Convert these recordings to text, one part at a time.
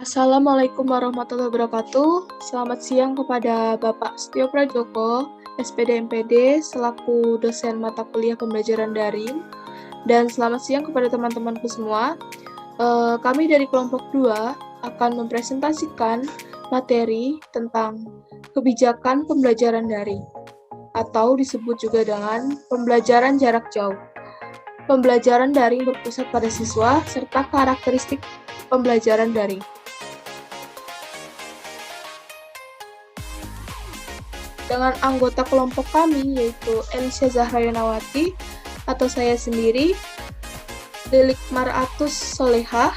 Assalamualaikum warahmatullahi wabarakatuh. Selamat siang kepada Bapak Setio Prajoko, SPD MPD, selaku dosen mata kuliah pembelajaran daring. Dan selamat siang kepada teman-temanku semua. Kami dari kelompok 2 akan mempresentasikan materi tentang kebijakan pembelajaran daring, atau disebut juga dengan pembelajaran jarak jauh. Pembelajaran daring berpusat pada siswa, serta karakteristik pembelajaran daring. Dengan anggota kelompok kami, yaitu Elisha Zahra Yonawati, atau saya sendiri, Delik Maratus Solehah,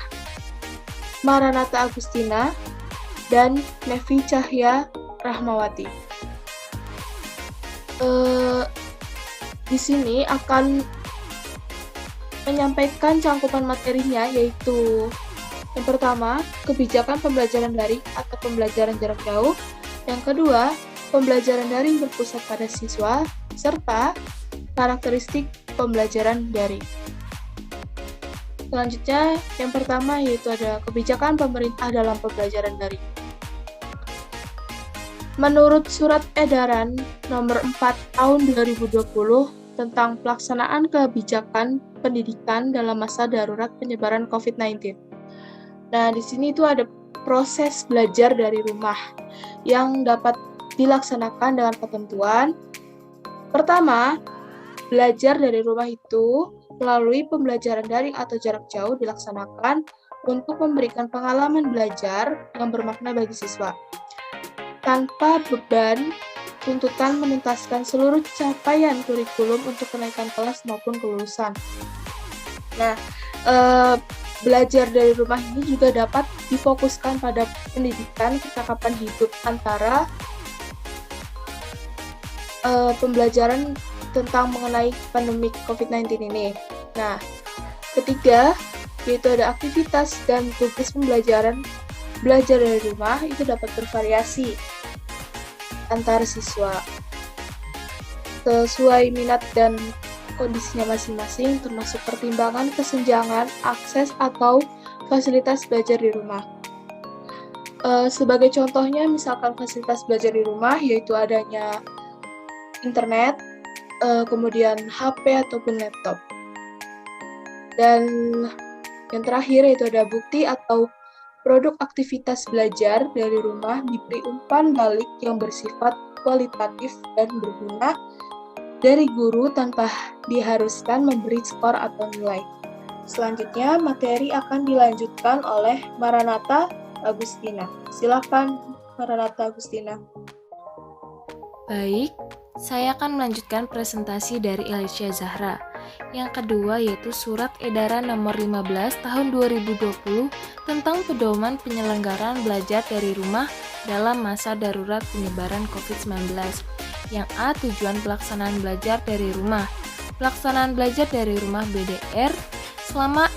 Maranata Agustina, dan Nevi Cahya Rahmawati. Di sini akan menyampaikan cangkupan materinya, yaitu yang pertama, kebijakan pembelajaran daring atau pembelajaran jarak jauh. Yang kedua, pembelajaran daring berpusat pada siswa, serta karakteristik pembelajaran daring. Selanjutnya, yang pertama yaitu ada kebijakan pemerintah dalam pembelajaran daring. Menurut Surat Edaran Nomor 4 Tahun 2020 tentang pelaksanaan kebijakan pendidikan dalam masa darurat penyebaran COVID-19. Nah, di sini itu ada proses belajar dari rumah yang dapat dilaksanakan dengan ketentuan. Pertama, belajar dari rumah itu melalui pembelajaran daring atau jarak jauh dilaksanakan untuk memberikan pengalaman belajar yang bermakna bagi siswa, tanpa beban tuntutan menuntaskan seluruh capaian kurikulum untuk kenaikan kelas maupun kelulusan. Nah, belajar dari rumah ini juga dapat difokuskan pada pendidikan kecakapan hidup antara pembelajaran tentang mengenai pandemi COVID-19 ini. Nah, ketiga, yaitu ada aktivitas dan tugas pembelajaran belajar dari rumah itu dapat bervariasi antar siswa sesuai minat dan kondisinya masing-masing, termasuk pertimbangan kesenjangan akses atau fasilitas belajar di rumah. Sebagai contohnya, misalkan fasilitas belajar di rumah yaitu adanya internet, kemudian HP ataupun laptop. Dan yang terakhir yaitu ada bukti atau produk aktivitas belajar dari rumah diberi umpan balik yang bersifat kualitatif dan berguna dari guru tanpa diharuskan memberi skor atau nilai. Selanjutnya, materi akan dilanjutkan oleh Maranata Agustina. Silakan, Maranata Agustina. Baik, saya akan melanjutkan presentasi dari Elisha Zahra. Yang kedua yaitu Surat Edaran Nomor 15 Tahun 2020 tentang pedoman penyelenggaraan belajar dari rumah dalam masa darurat penyebaran COVID-19. Yang A. Tujuan pelaksanaan belajar dari rumah. Pelaksanaan belajar dari rumah BDR selama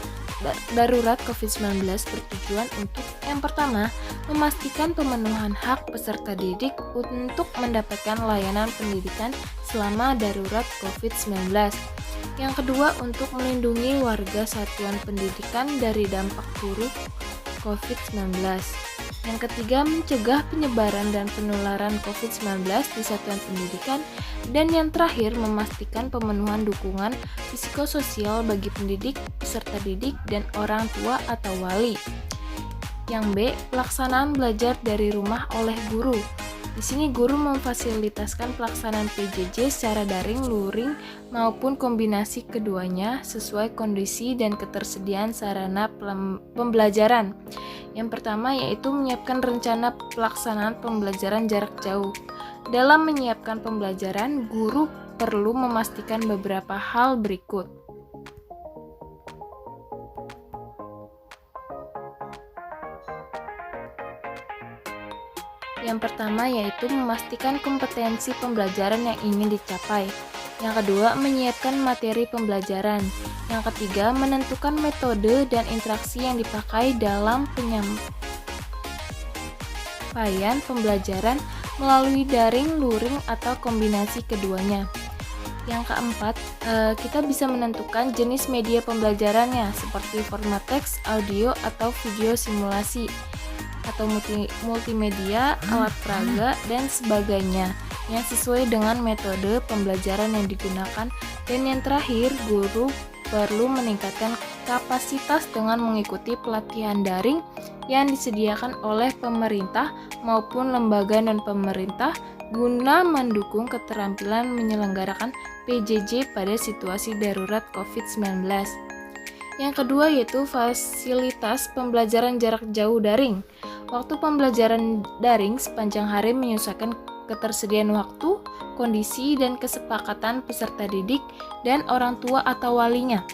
darurat COVID-19 bertujuan untuk yang pertama, memastikan pemenuhan hak peserta didik untuk mendapatkan layanan pendidikan selama darurat COVID-19. Yang kedua, untuk melindungi warga satuan pendidikan dari dampak buruk COVID-19. Yang ketiga, mencegah penyebaran dan penularan COVID-19 di satuan pendidikan. Dan yang terakhir, memastikan pemenuhan dukungan psikososial bagi pendidik, peserta didik, dan orang tua atau wali. Yang B, pelaksanaan belajar dari rumah oleh guru. Di sini guru memfasilitasikan pelaksanaan PJJ secara daring, luring, maupun kombinasi keduanya sesuai kondisi dan ketersediaan sarana pembelajaran. Yang pertama yaitu menyiapkan rencana pelaksanaan pembelajaran jarak jauh. Dalam menyiapkan pembelajaran, guru perlu memastikan beberapa hal berikut. Yang pertama yaitu memastikan kompetensi pembelajaran yang ingin dicapai. Yang kedua, menyiapkan materi pembelajaran. Yang ketiga, menentukan metode dan interaksi yang dipakai dalam penyampaian pembelajaran melalui daring, luring, atau kombinasi keduanya. Yang keempat, kita bisa menentukan jenis media pembelajarannya seperti format teks, audio, atau video simulasi. atau multimedia, alat peraga, dan sebagainya yang sesuai dengan metode pembelajaran yang digunakan. Dan yang terakhir, guru perlu meningkatkan kapasitas dengan mengikuti pelatihan daring yang disediakan oleh pemerintah maupun lembaga non-pemerintah guna mendukung keterampilan menyelenggarakan PJJ pada situasi darurat COVID-19. Yang kedua yaitu fasilitas pembelajaran jarak jauh daring. Waktu pembelajaran daring sepanjang hari menyesuaikan ketersediaan waktu, kondisi, dan kesepakatan peserta didik dan orang tua atau walinya.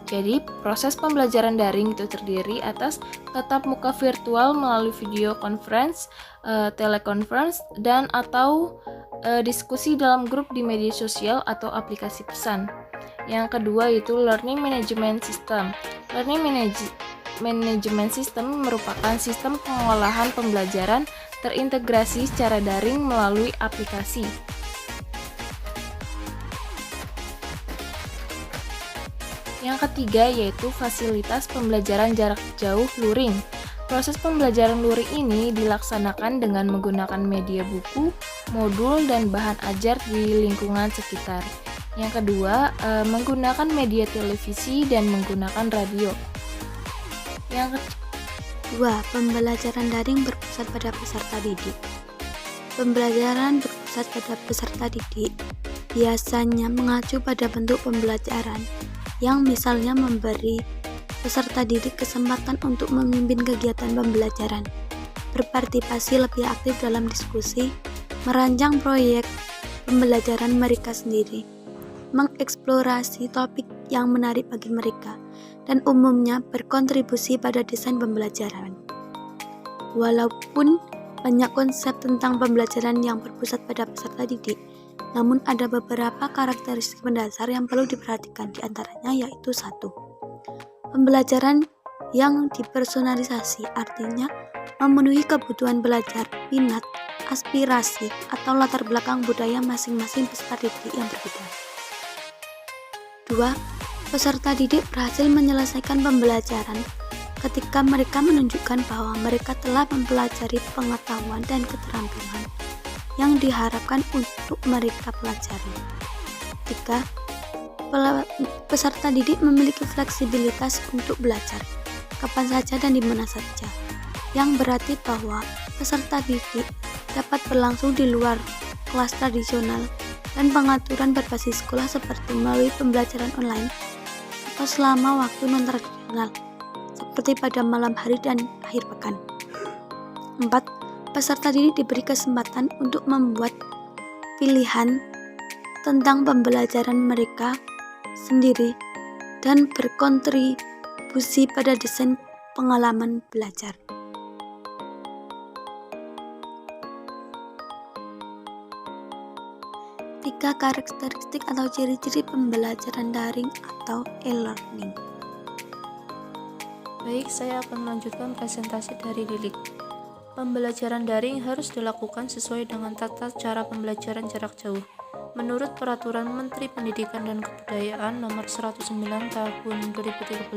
Jadi, proses pembelajaran daring itu terdiri atas tatap muka virtual melalui video conference, teleconference, dan atau diskusi dalam grup di media sosial atau aplikasi pesan. Yang kedua yaitu Learning Management System. Learning Management System merupakan sistem pengolahan pembelajaran terintegrasi secara daring melalui aplikasi. Yang ketiga yaitu fasilitas pembelajaran jarak jauh luring. Proses pembelajaran luring ini dilaksanakan dengan menggunakan media buku, modul, dan bahan ajar di lingkungan sekitar. Yang kedua, menggunakan media televisi dan menggunakan radio. Yang kedua, pembelajaran daring berpusat pada peserta didik. Pembelajaran berpusat pada peserta didik biasanya mengacu pada bentuk pembelajaran yang misalnya memberi peserta didik kesempatan untuk memimpin kegiatan pembelajaran, berpartisipasi lebih aktif dalam diskusi, merancang proyek pembelajaran mereka sendiri, mengeksplorasi topik yang menarik bagi mereka, dan umumnya berkontribusi pada desain pembelajaran. Walaupun banyak konsep tentang pembelajaran yang berpusat pada peserta didik, namun ada beberapa karakteristik mendasar yang perlu diperhatikan, diantaranya yaitu 1. Pembelajaran yang dipersonalisasi, artinya memenuhi kebutuhan belajar, minat, aspirasi, atau latar belakang budaya masing-masing peserta didik yang berbeda. 2. Peserta didik berhasil menyelesaikan pembelajaran ketika mereka menunjukkan bahwa mereka telah mempelajari pengetahuan dan keterampilan yang diharapkan untuk mereka pelajari. 3. Peserta didik memiliki fleksibilitas untuk belajar kapan saja dan di mana saja, yang berarti bahwa peserta didik dapat berlangsung di luar kelas tradisional dan pengaturan berbasis sekolah seperti melalui pembelajaran online atau selama waktu non-tradisional seperti pada malam hari dan akhir pekan. 4. Peserta didik diberi kesempatan untuk membuat pilihan tentang pembelajaran mereka sendiri dan berkontribusi pada desain pengalaman belajar. Tiga karakteristik atau ciri-ciri pembelajaran daring atau e-learning. Baik, saya akan melanjutkan presentasi dari Lilik. Pembelajaran daring harus dilakukan sesuai dengan tata cara pembelajaran jarak jauh. Menurut Peraturan Menteri Pendidikan dan Kebudayaan Nomor 109 Tahun 2013,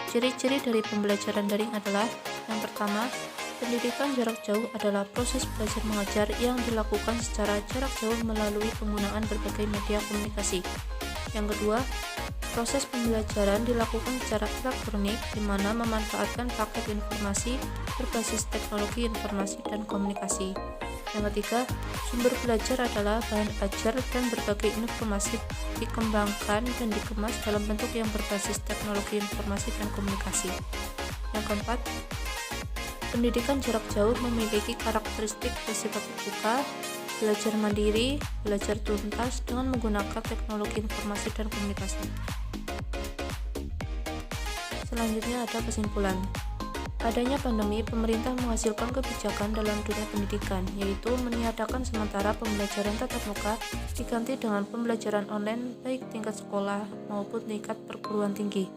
ciri-ciri dari pembelajaran daring adalah: yang pertama, pendidikan jarak jauh adalah proses belajar mengajar yang dilakukan secara jarak jauh melalui penggunaan berbagai media komunikasi. Yang kedua, proses pembelajaran dilakukan secara elektronik di mana memanfaatkan paket informasi berbasis teknologi informasi dan komunikasi. Yang ketiga, sumber belajar adalah bahan ajar dan berbagai informasi dikembangkan dan dikemas dalam bentuk yang berbasis teknologi informasi dan komunikasi. Yang keempat, pendidikan jarak jauh memiliki karakteristik bersifat terbuka, belajar mandiri, belajar tuntas dengan menggunakan teknologi informasi dan komunikasi. Selanjutnya ada kesimpulan. Adanya pandemi, pemerintah menghasilkan kebijakan dalam dunia pendidikan, yaitu meniadakan sementara pembelajaran tatap muka diganti dengan pembelajaran online baik tingkat sekolah maupun tingkat perguruan tinggi.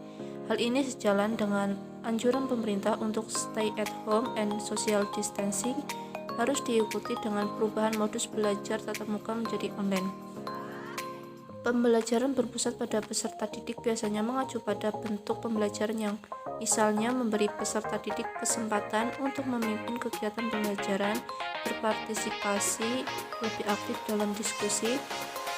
Hal ini sejalan dengan anjuran pemerintah untuk stay at home and social distancing harus diikuti dengan perubahan modus belajar tatap muka menjadi online. Pembelajaran berpusat pada peserta didik biasanya mengacu pada bentuk pembelajaran yang Misalnya, memberi peserta didik kesempatan untuk memimpin kegiatan pembelajaran, berpartisipasi lebih aktif dalam diskusi,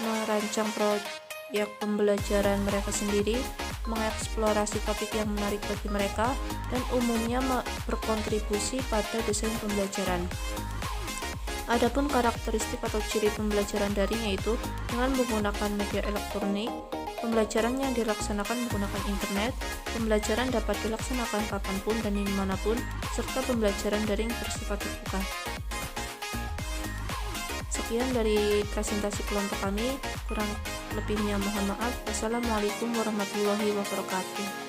merancang proyek pembelajaran mereka sendiri, mengeksplorasi topik yang menarik bagi mereka, dan umumnya berkontribusi pada desain pembelajaran. Adapun karakteristik atau ciri pembelajaran daring yaitu dengan menggunakan media elektronik, pembelajaran yang dilaksanakan menggunakan internet, pembelajaran dapat dilaksanakan kapanpun dan dimanapun, serta pembelajaran daring bersifat terbuka. Sekian dari presentasi kelompok kami, kurang lebihnya mohon maaf. Wassalamualaikum warahmatullahi wabarakatuh.